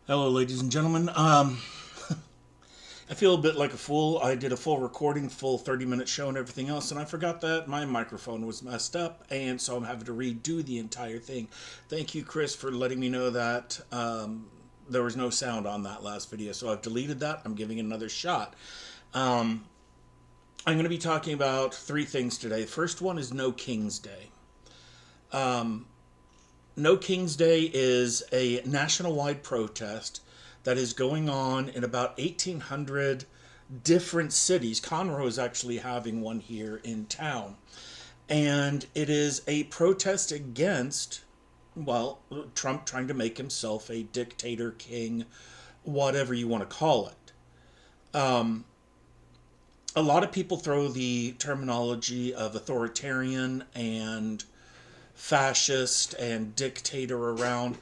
Hello, ladies and gentlemen. I feel a bit like a fool. I did a full recording, full 30-minute show and everything else, and I forgot that my microphone was messed up, and so I'm having to redo the entire thing. Thank you, Chris, for letting me know that there was no sound on that last video, so I've deleted that. I'm giving it another shot. Um, I'm going to be talking about three things today. First one is No King's Day. No King's Day is a national-wide protest that is going on in about 1,800 different cities. Conroe is actually having one here in town. And it is a protest against, well, Trump trying to make himself a dictator, king, whatever you want to call it. A lot of people throw the terminology of authoritarian and fascist and dictator around.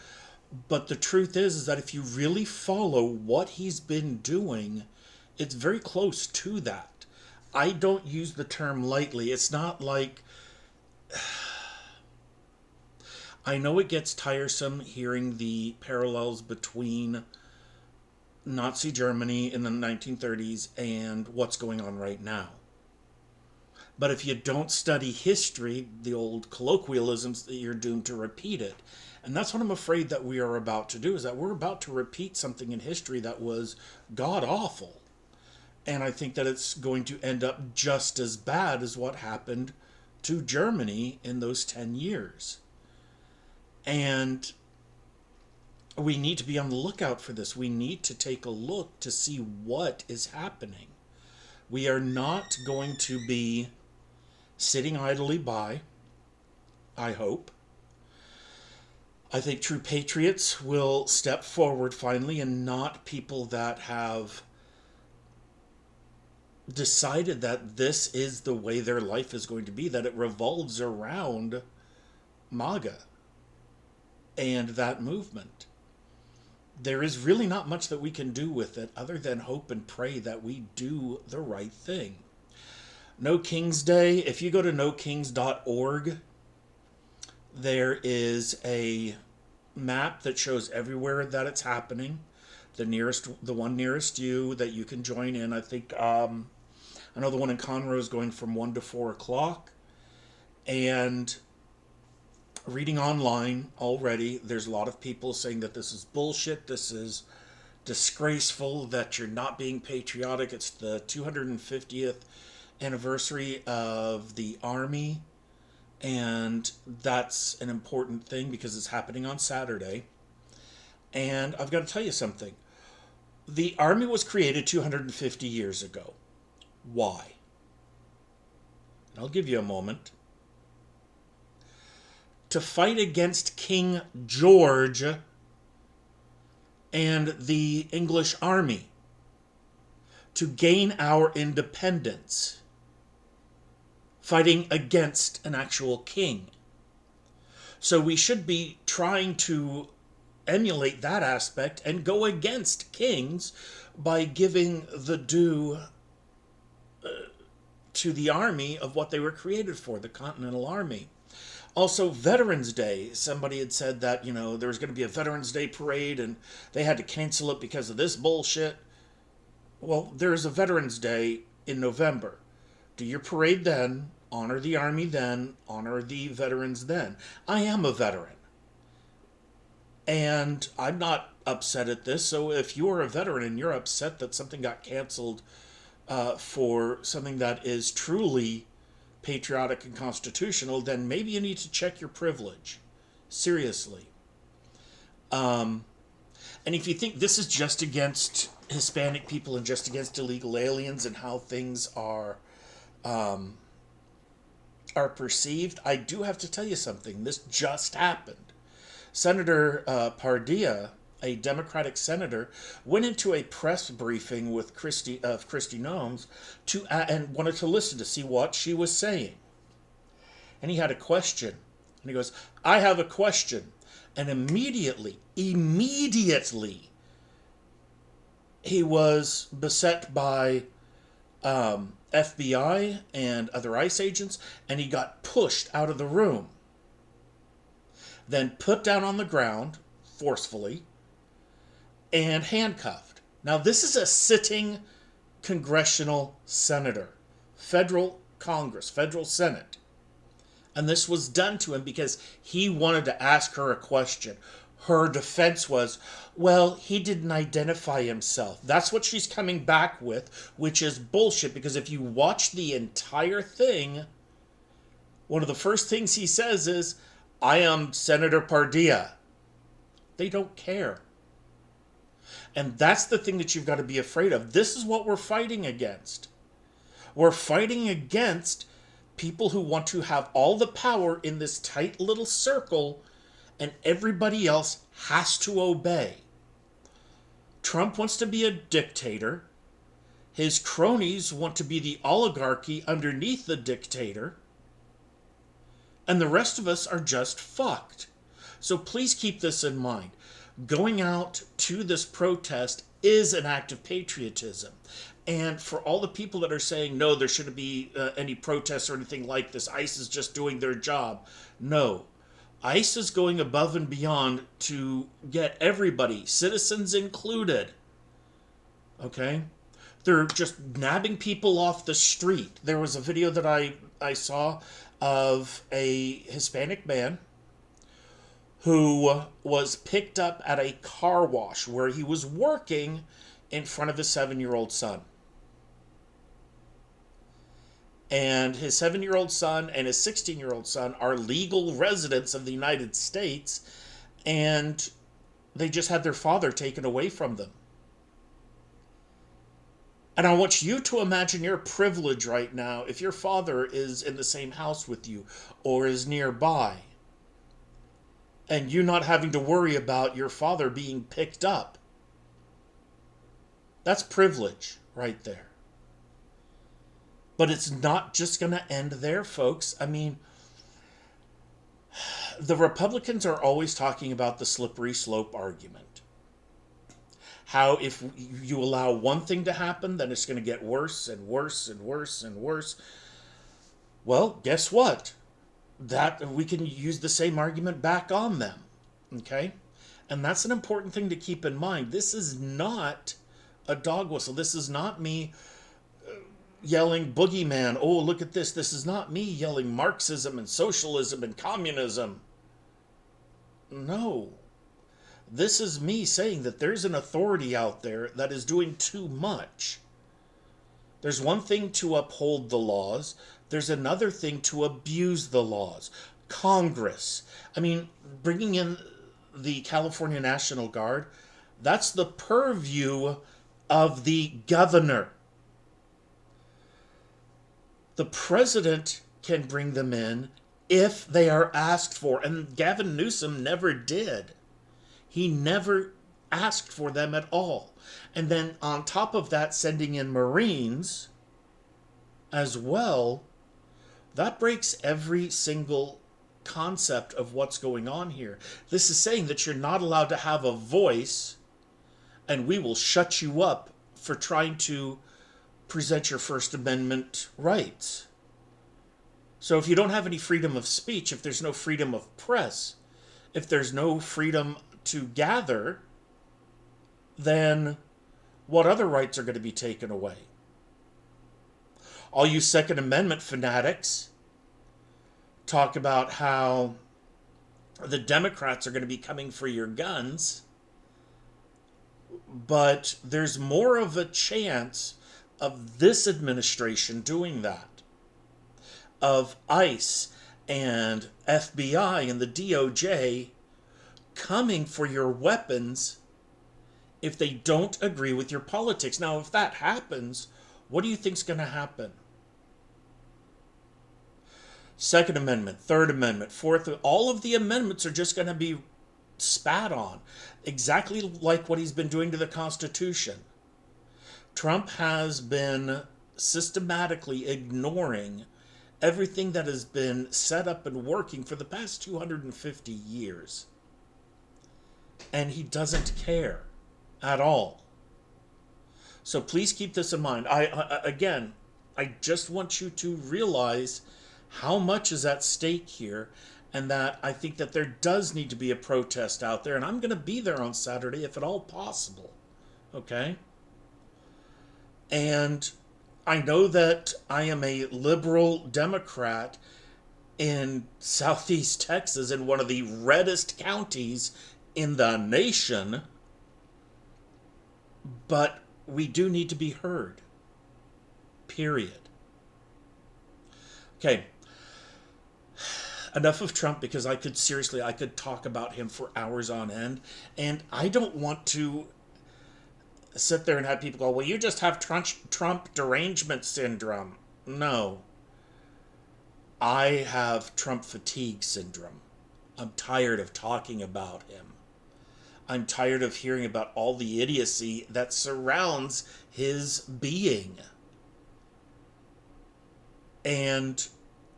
But the truth is that if you really follow what he's been doing, it's very close to that. I don't use the term lightly. It's not like, I know it gets tiresome hearing the parallels between Nazi Germany in the 1930s and what's going on right now. But if you don't study history, the old colloquialisms, you're doomed to repeat it. And that's what I'm afraid that we are about to do, is that we're about to repeat something in history that was god awful. And I think that it's going to end up just as bad as what happened to Germany in those 10 years. And we need to be on the lookout for this. We need to take a look to see what is happening. We are not going to be sitting idly by, I hope. I think true patriots will step forward finally, and not people that have decided that this is the way their life is going to be, that it revolves around MAGA and that movement. There is really not much that we can do with it other than hope and pray that we do the right thing. No King's Day, if you go to nokings.org, there is a map that shows everywhere that it's happening. The one nearest you that you can join in. I think I know the one in Conroe is going from 1 to 4 o'clock, and reading online already, there's a lot of people saying that this is bullshit. This is disgraceful. That you're not being patriotic. It's the 250th anniversary of the Army, and that's an important thing because it's happening on Saturday. And I've got to tell you something. The Army was created 250 years ago. Why? And I'll give you a moment. To fight against King George and the English Army. To gain our independence. Fighting against an actual king. So we should be trying to emulate that aspect and go against kings by giving the due to the army of what they were created for, the Continental Army. Also, Veterans Day. Somebody had said that, there was going to be a Veterans Day parade and they had to cancel it because of this bullshit. Well, there's a Veterans Day in November. Do your parade then, honor the Army then, honor the veterans then. I am a veteran. And I'm not upset at this. So if you're a veteran and you're upset that something got canceled for something that is truly patriotic and constitutional, then maybe you need to check your privilege. Seriously. And if you think this is just against Hispanic people and just against illegal aliens and how things are perceived, I do have to tell you something. This just happened. Senator Pardilla, a Democratic senator, went into a press briefing with Kristi Noem and wanted to listen to see what she was saying. And he had a question. And he goes, I have a question. And immediately, he was beset by FBI and other ICE agents, and he got pushed out of the room. Then put down on the ground forcefully, and handcuffed. Now, this is a sitting congressional senator, federal Congress, federal Senate. And this was done to him because he wanted to ask her a question. Her defense was, well, he didn't identify himself. That's what she's coming back with, which is bullshit, because if you watch the entire thing, one of the first things he says is, I am Senator Pardilla. They don't care. And that's the thing that you've got to be afraid of. This is what we're fighting against. We're fighting against people who want to have all the power in this tight little circle, and everybody else has to obey. Trump wants to be a dictator. His cronies want to be the oligarchy underneath the dictator. And the rest of us are just fucked. So please keep this in mind. Going out to this protest is an act of patriotism. And for all the people that are saying, no, there shouldn't be any protests or anything like this, ICE is just doing their job. No. ICE is going above and beyond to get everybody, citizens included. Okay? They're just nabbing people off the street. There was a video that I saw of a Hispanic man who was picked up at a car wash where he was working in front of his 7-year-old son. And his 7-year-old son and his 16-year-old son are legal residents of the United States, and they just had their father taken away from them. And I want you to imagine your privilege right now if your father is in the same house with you or is nearby, and you not having to worry about your father being picked up. That's privilege right there. But it's not just going to end there, folks. I mean, the Republicans are always talking about the slippery slope argument. How if you allow one thing to happen, then it's going to get worse and worse and worse and worse. Well, guess what? That we can use the same argument back on them. Okay? And that's an important thing to keep in mind. This is not a dog whistle. This is not me yelling boogeyman. Oh, look at this. This is not me yelling Marxism and socialism and communism. No. This is me saying that there's an authority out there that is doing too much. There's one thing to uphold the laws. There's another thing to abuse the laws. Congress. I mean, bringing in the California National Guard, that's the purview of the governor. The president can bring them in if they are asked for. And Gavin Newsom never did. He never asked for them at all. And then on top of that, sending in Marines as well, that breaks every single concept of what's going on here. This is saying that you're not allowed to have a voice, and we will shut you up for trying to present your First Amendment rights. So if you don't have any freedom of speech, if there's no freedom of press, if there's no freedom to gather, then what other rights are going to be taken away? All you Second Amendment fanatics talk about how the Democrats are going to be coming for your guns, but there's more of a chance of this administration doing that, of ICE and FBI and the DOJ coming for your weapons if they don't agree with your politics. Now, if that happens, what do you think's going to happen? Second Amendment, Third Amendment, Fourth, all of the amendments are just going to be spat on, exactly like what he's been doing to the Constitution. Trump has been systematically ignoring everything that has been set up and working for the past 250 years. And he doesn't care at all. So please keep this in mind. I just want you to realize how much is at stake here and that I think that there does need to be a protest out there, and I'm going to be there on Saturday if at all possible. Okay? And I know that I am a liberal Democrat in southeast Texas, in one of the reddest counties in the nation, but we do need to be heard. Period. Okay. Enough of Trump, because I could talk about him for hours on end, and I don't want to sit there and have people go, well, you just have Trump derangement syndrome. No. I have Trump fatigue syndrome. I'm tired of talking about him. I'm tired of hearing about all the idiocy that surrounds his being. And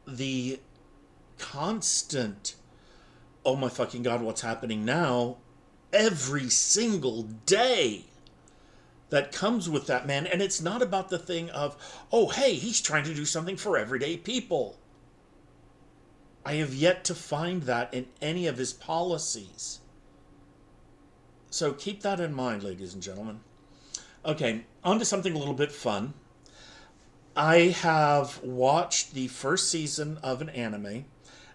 the constant, oh my fucking God, what's happening now, every single day that comes with that man. And it's not about the thing of, oh, hey, he's trying to do something for everyday people. I have yet to find that in any of his policies. So keep that in mind, ladies and gentlemen. Okay, on to something a little bit fun. I have watched the first season of an anime,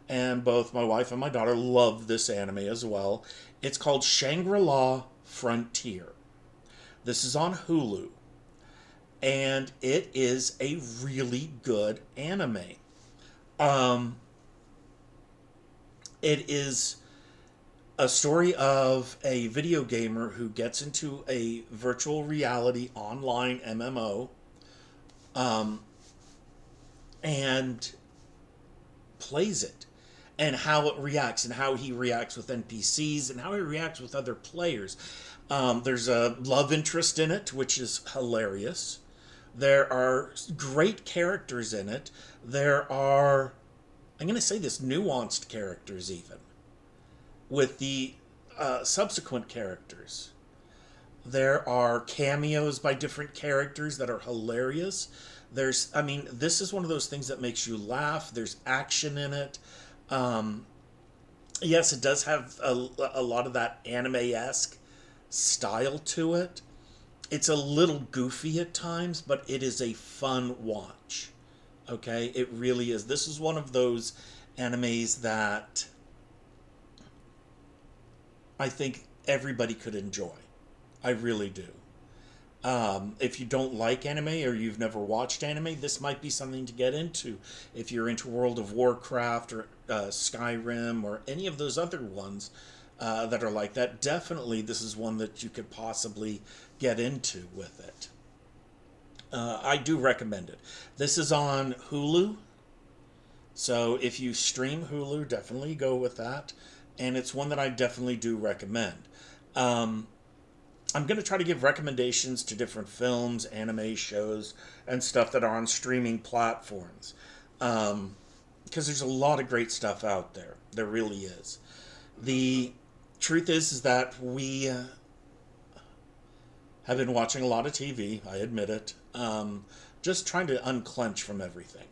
and both my wife and my daughter love this anime as well. It's called Shangri-La Frontier. This is on Hulu, and it is a really good anime. It is a story of a video gamer who gets into a virtual reality online MMO, and plays it, and how it reacts, and how he reacts with NPCs, and how he reacts with other players. There's a love interest in it, which is hilarious. There are great characters in it. There are, I'm going to say this, nuanced characters even, with the subsequent characters. There are cameos by different characters that are hilarious. This is one of those things that makes you laugh. There's action in it. Yes, it does have a lot of that anime-esque style to it. It's a little goofy at times, but it is a fun watch. Okay, it really is. This is one of those animes that I think everybody could enjoy. I really do. If you don't like anime, or you've never watched anime, this might be something to get into. If you're into World of Warcraft, or Skyrim, or any of those other ones that are like that, definitely this is one that you could possibly get into with it. I do recommend it. This is on Hulu, so if you stream Hulu, definitely go with that. And it's one that I definitely do recommend. I'm going to try to give recommendations to different films, anime shows, and stuff that are on streaming platforms. Because there's a lot of great stuff out there. There really is. The truth is that we have been watching a lot of TV, I admit it. Just trying to unclench from everything.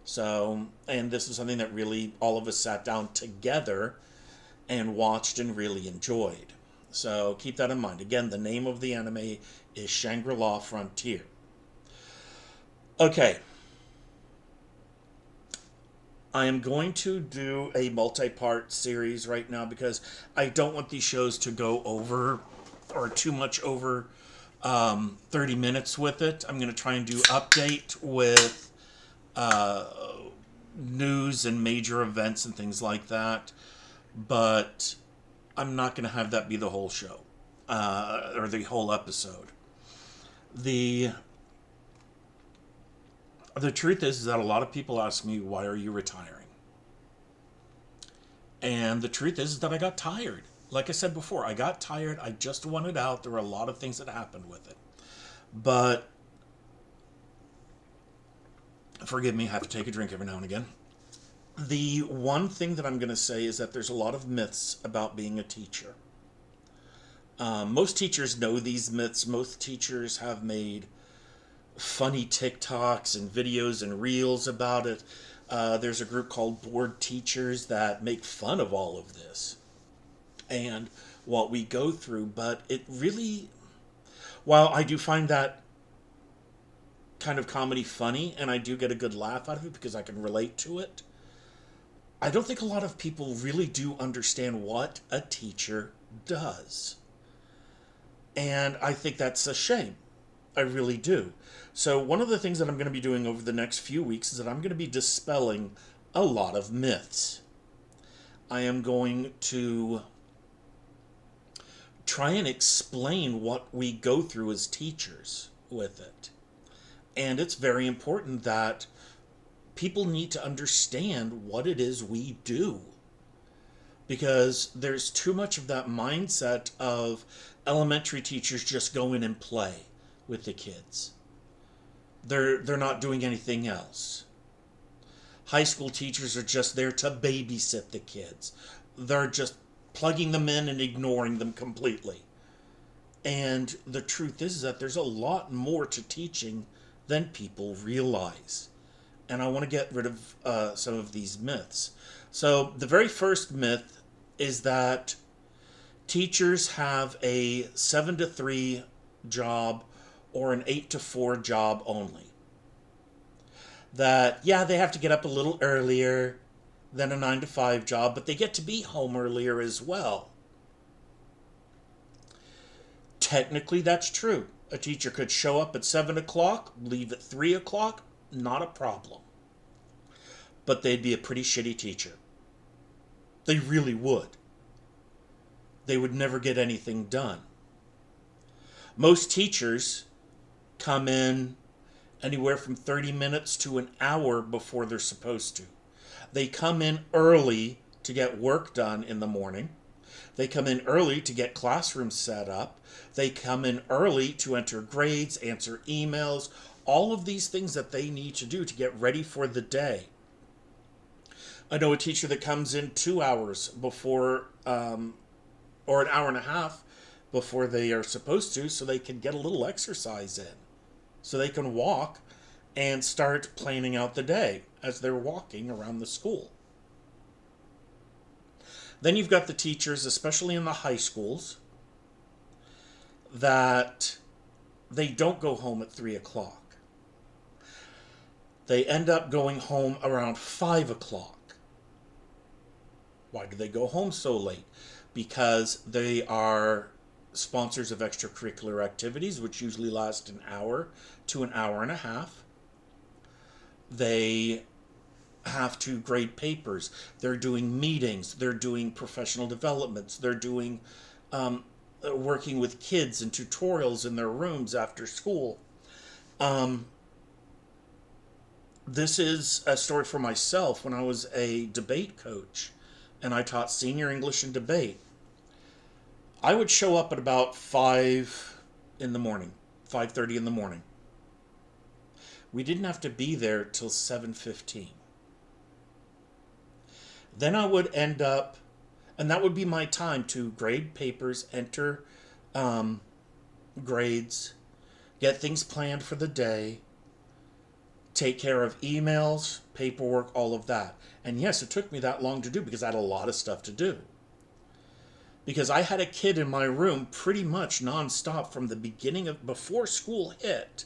So, and this is something that really all of us sat down together and watched and really enjoyed. So keep that in mind. Again, the name of the anime is Shangri-La Frontier. Okay. I am going to do a multi-part series right now because I don't want these shows to go over, or too much over 30 minutes with it. I'm going to try and do update with news and major events and things like that. But I'm not going to have that be the whole show, or the whole episode. The truth is that a lot of people ask me, why are you retiring? And the truth is that I got tired. Like I said before, I got tired. I just wanted out. There were a lot of things that happened with it. But, forgive me, I have to take a drink every now and again. The one thing that I'm going to say is that there's a lot of myths about being a teacher. Most teachers know these myths. Most teachers have made funny TikToks and videos and reels about it. There's a group called Board Teachers that make fun of all of this and what we go through. But it really, while I do find that kind of comedy funny and I do get a good laugh out of it because I can relate to it, I don't think a lot of people really do understand what a teacher does. And I think that's a shame. I really do. So, one of the things that I'm going to be doing over the next few weeks is that I'm going to be dispelling a lot of myths. I am going to try and explain what we go through as teachers with it. And it's very important that people need to understand what it is we do. Because there's too much of that mindset of elementary teachers just go in and play with the kids. They're not doing anything else. High school teachers are just there to babysit the kids. They're just plugging them in and ignoring them completely. And the truth is that there's a lot more to teaching than people realize. And I want to get rid of some of these myths. So the very first myth is that teachers have a 7 to 3 job or an 8 to 4 job only. That, yeah, they have to get up a little earlier than a 9 to 5 job, but they get to be home earlier as well. Technically, that's true. A teacher could show up at 7 o'clock, leave at 3 o'clock, not a problem. But they'd be a pretty shitty teacher. They really would. They would never get anything done. Most teachers come in anywhere from 30 minutes to an hour before they're supposed to. They come in early to get work done in the morning. They come in early to get classrooms set up. They come in early to enter grades, answer emails, all of these things that they need to do to get ready for the day. I know a teacher that comes in 2 hours before, or an hour and a half before they are supposed to, so they can get a little exercise in. So they can walk and start planning out the day as they're walking around the school. Then you've got the teachers, especially in the high schools, that they don't go home at 3 o'clock. They end up going home around 5 o'clock. Why do they go home so late? Because they are sponsors of extracurricular activities, which usually last an hour to an hour and a half. They have to grade papers. They're doing meetings. They're doing professional developments. They're doing working with kids and tutorials in their rooms after school. This is a story for myself when I was a debate coach and I taught senior English and debate. I would show up at about 5 in the morning, 5:30 in the morning. We didn't have to be there till 7:15. Then I would end up, and that would be my time to grade papers, enter grades, get things planned for the day, take care of emails, paperwork, all of that. And yes, it took me that long to do because I had a lot of stuff to do. Because I had a kid in my room pretty much nonstop from the beginning of, before school hit.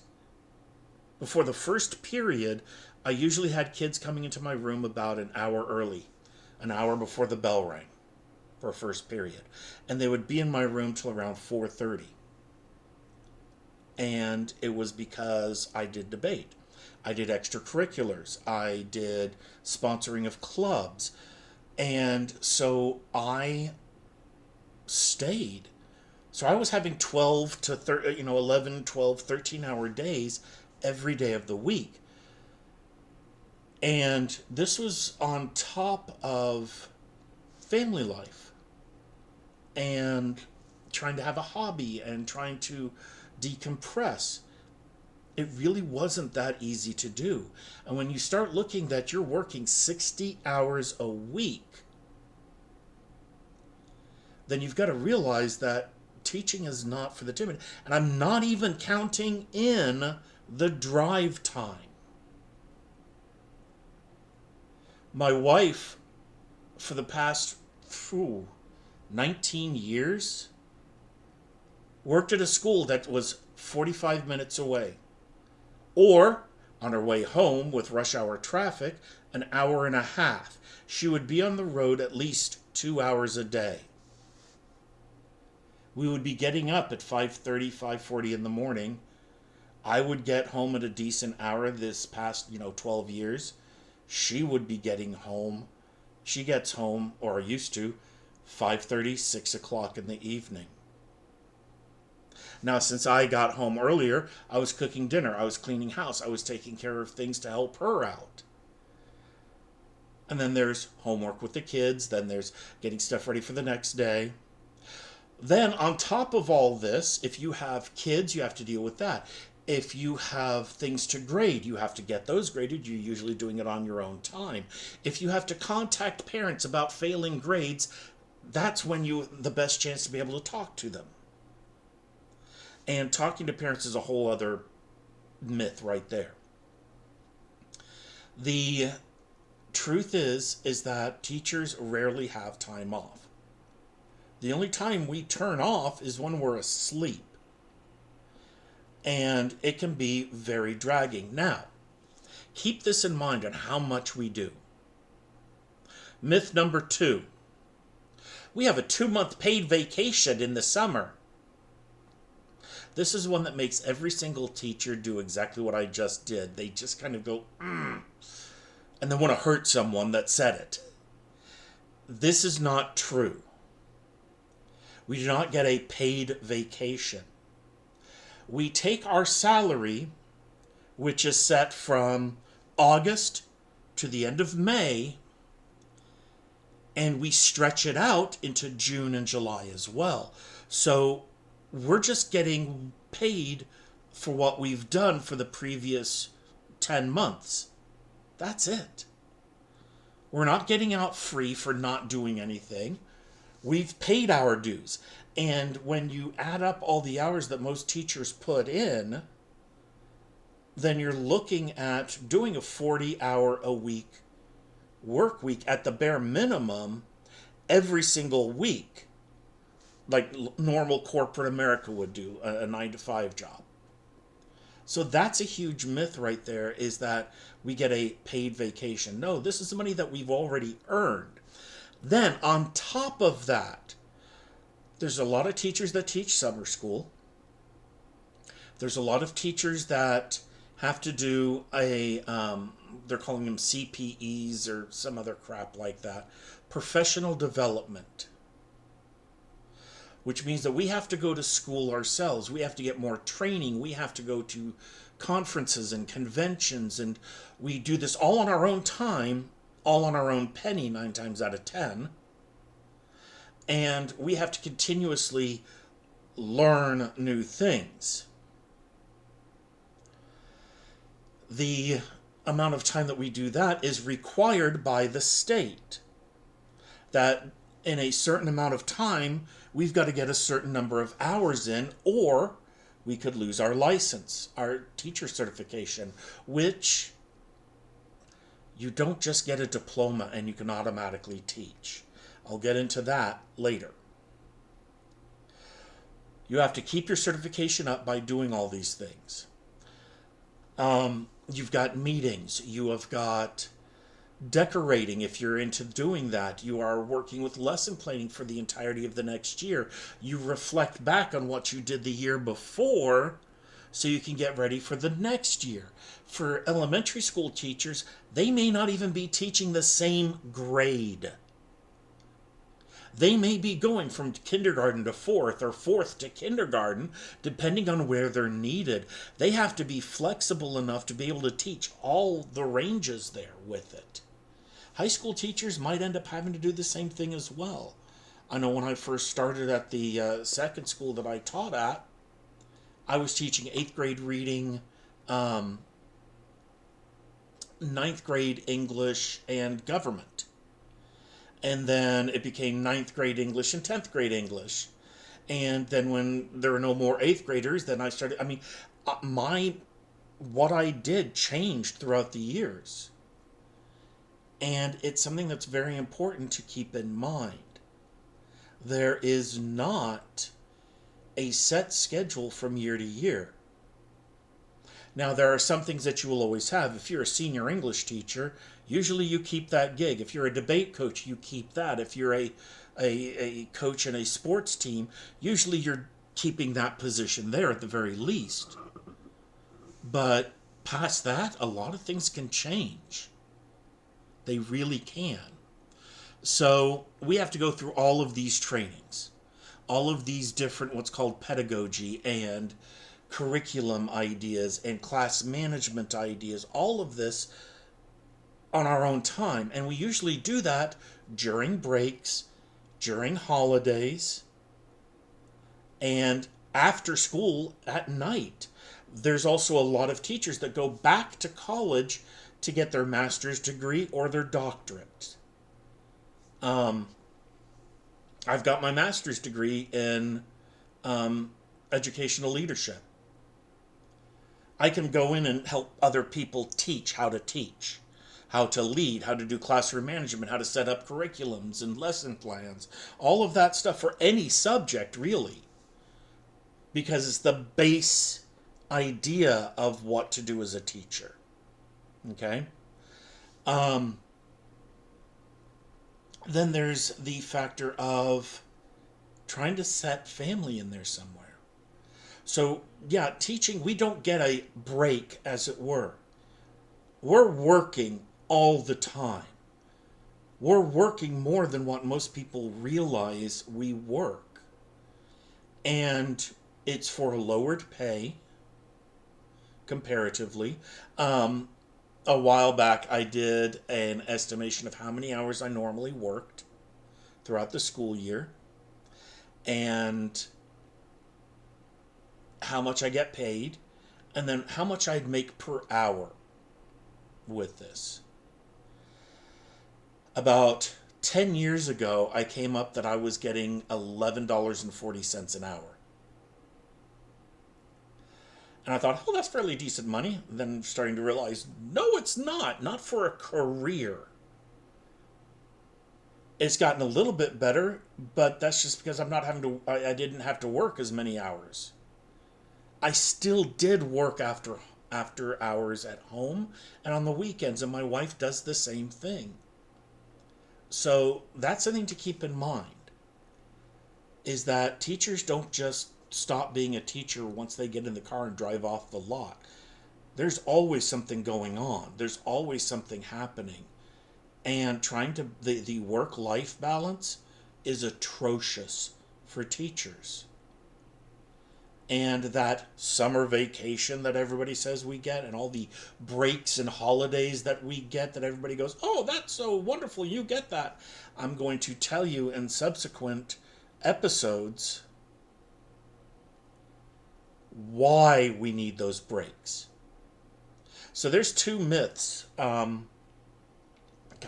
Before the first period, I usually had kids coming into my room about an hour early, an hour before the bell rang for first period. And they would be in my room till around 4:30. And it was because I did debate. I did extracurriculars. I did sponsoring of clubs. And so I stayed. So I was having 12 to 11, 12, 13-hour days every day of the week. And this was on top of family life and trying to have a hobby and trying to decompress. It really wasn't that easy to do. And when you start looking that you're working 60 hours a week, then you've got to realize that teaching is not for the timid. And I'm not even counting in the drive time. My wife, for the past 19 years, worked at a school that was 45 minutes away. Or, on her way home with rush hour traffic, an hour and a half. She would be on the road at least 2 hours a day. We would be getting up at 5:30, 5:40 in the morning. I would get home at a decent hour this past, 12 years. She would be getting home. She gets home, or used to, 5:30, 6 o'clock in the evening. Now, since I got home earlier, I was cooking dinner, I was cleaning house, I was taking care of things to help her out. And then there's homework with the kids, then there's getting stuff ready for the next day. Then, on top of all this, if you have kids, you have to deal with that. If you have things to grade, you have to get those graded. You're usually doing it on your own time. If you have to contact parents about failing grades, that's when you the best chance to be able to talk to them. And talking to parents is a whole other myth right there. The truth is that teachers rarely have time off. The only time we turn off is when we're asleep. And it can be very dragging. Now, keep this in mind on how much we do. Myth number 2. We have a 2-month paid vacation in the summer. This is one that makes every single teacher do exactly what I just did. They just kind of go, and then want to hurt someone that said it. This is not true. We do not get a paid vacation. We take our salary, which is set from August to the end of May, and we stretch it out into June and July as well. So we're just getting paid for what we've done for the previous 10 months. That's it. We're not getting out free for not doing anything. We've paid our dues. And when you add up all the hours that most teachers put in, then you're looking at doing a 40-hour-a-week work week at the bare minimum every single week, like normal corporate America would do, a 9-to-5 job. So that's a huge myth right there, is that we get a paid vacation. No, this is the money that we've already earned. Then, on top of that, there's a lot of teachers that teach summer school. There's a lot of teachers that have to do they're calling them CPEs or some other crap like that, professional development, which means that we have to go to school ourselves. We have to get more training. We have to go to conferences and conventions, and we do this all on our own time, all on our own penny 9 times out of 10. And we have to continuously learn new things. The amount of time that we do that is required by the state. That in a certain amount of time, we've got to get a certain number of hours in, or we could lose our license, our teacher certification, which you don't just get a diploma and you can automatically teach. I'll get into that later. You have to keep your certification up by doing all these things. You've got meetings. You have got decorating. If you're into doing that, you are working with lesson planning for the entirety of the next year. You reflect back on what you did the year before so you can get ready for the next year. For elementary school teachers, they may not even be teaching the same grade. They may be going from kindergarten to fourth or fourth to kindergarten, depending on where they're needed. They have to be flexible enough to be able to teach all the ranges there with it. High school teachers might end up having to do the same thing as well. I know when I first started at the second school that I taught at, I was teaching 8th grade reading, 9th grade English, and government. And then it became 9th grade English and 10th grade English. And then when there were no more 8th graders, then I started, what I did changed throughout the years. And it's something that's very important to keep in mind. There is not a set schedule from year to year. Now, there are some things that you will always have. If you're a senior English teacher, usually you keep that gig. If you're a debate coach, you keep that. If you're a coach in a sports team, usually you're keeping that position there at the very least. But past that, a lot of things can change. They really can. So we have to go through all of these trainings, all of these different what's called pedagogy and curriculum ideas and class management ideas, all of this on our own time. And we usually do that during breaks, during holidays, and after school at night. There's also a lot of teachers that go back to college to get their master's degree or their doctorate. Um, I've got my master's degree in educational leadership. I can go in and help other people teach how to lead, how to do classroom management, how to set up curriculums and lesson plans, all of that stuff for any subject, really, because it's the base idea of what to do as a teacher. Okay? Um, then there's the factor of trying to set family in there somewhere. So, yeah, teaching, we don't get a break, as it were. We're working all the time. We're working more than what most people realize we work. And it's for lowered pay, comparatively. A while back, I did an estimation of how many hours I normally worked throughout the school year and how much I get paid, and then how much I'd make per hour with this. About 10 years ago, I came up that I was getting $11.40 an hour. And I thought, oh, that's fairly decent money. Then starting to realize, no, it's not. Not for a career. It's gotten a little bit better, but that's just because I didn't have to work as many hours. I still did work after hours at home and on the weekends, and my wife does the same thing. So that's something to keep in mind, is that teachers don't just stop being a teacher once they get in the car and drive off the lot. There's always something going on. There's always something happening. And the work-life balance is atrocious for teachers. And that summer vacation that everybody says we get, and all the breaks and holidays that we get, that everybody goes, oh, that's so wonderful, you get that. I'm going to tell you in subsequent episodes why we need those breaks. So there's two myths kind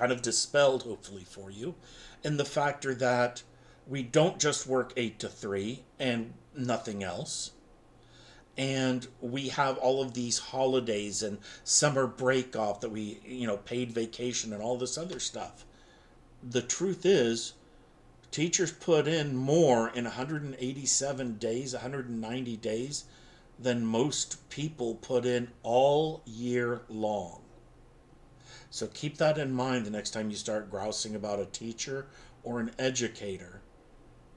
of dispelled, hopefully, for you, in the factor that we don't just work 8 to 3 and nothing else. And we have all of these holidays and summer break off that we, paid vacation and all this other stuff. The truth is, teachers put in more in 187 days, 190 days, than most people put in all year long. So keep that in mind the next time you start grousing about a teacher or an educator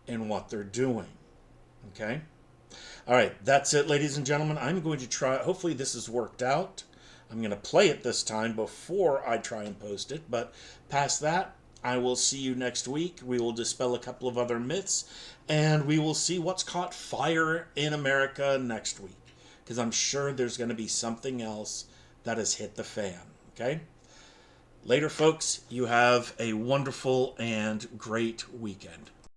and what they're doing. Okay? All right, that's it, ladies and gentlemen. I'm going to try, hopefully this has worked out. I'm going to play it this time before I try and post it. But past that, I will see you next week. We will dispel a couple of other myths, and we will see what's caught fire in America next week, because I'm sure there's going to be something else that has hit the fan. Okay? Later, folks. You have a wonderful and great weekend.